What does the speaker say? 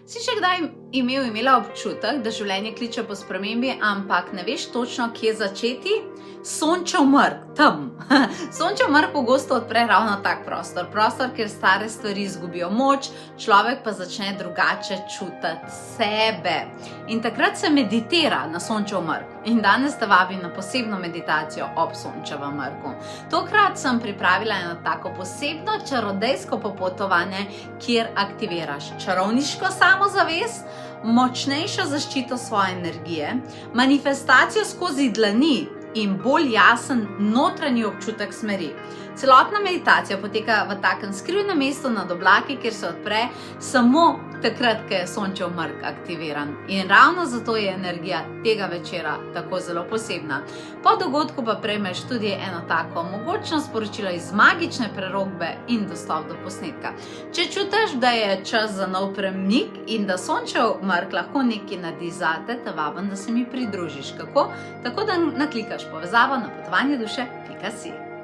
Si še kdaj imela občutek, da življenje kliče po spremembi, ampak ne veš točno, kje začeti? Sončev mrk, tam. Sončev mrk pogosto odpre ravno tak prostor, kjer stare stvari izgubijo moč, človek pa začne drugače čutiti sebe. In takrat se meditira na sončev mrk. In danes te vabim na posebno meditacijo ob sončevem mrku. Tokrat sem pripravila eno tako posebno čarodejsko popotovanje, kjer aktiviraš čarovniško samozavest, močnejšo zaščito svoje energije, manifestacijo skozi dlani in bolj jasen notranji občutek smeri. Celotna meditacija poteka v takem skrivnem mestu nad oblaki, kjer se odpre samo takrat, ko je sončev mrk aktiviran. In ravno zato je energija tega večera tako zelo posebna. Po dogodku pa prejmeš tudi eno tako mogočno sporočilo iz magične prerokbe in dostop do posnetka. Če čutiš, da je čas za nov premik in da sončev mrk lahko nekaj naredi zate, te vabim, da se mi pridružiš. Kako? Tako da naklikaš povezavo na potovanje duše.si.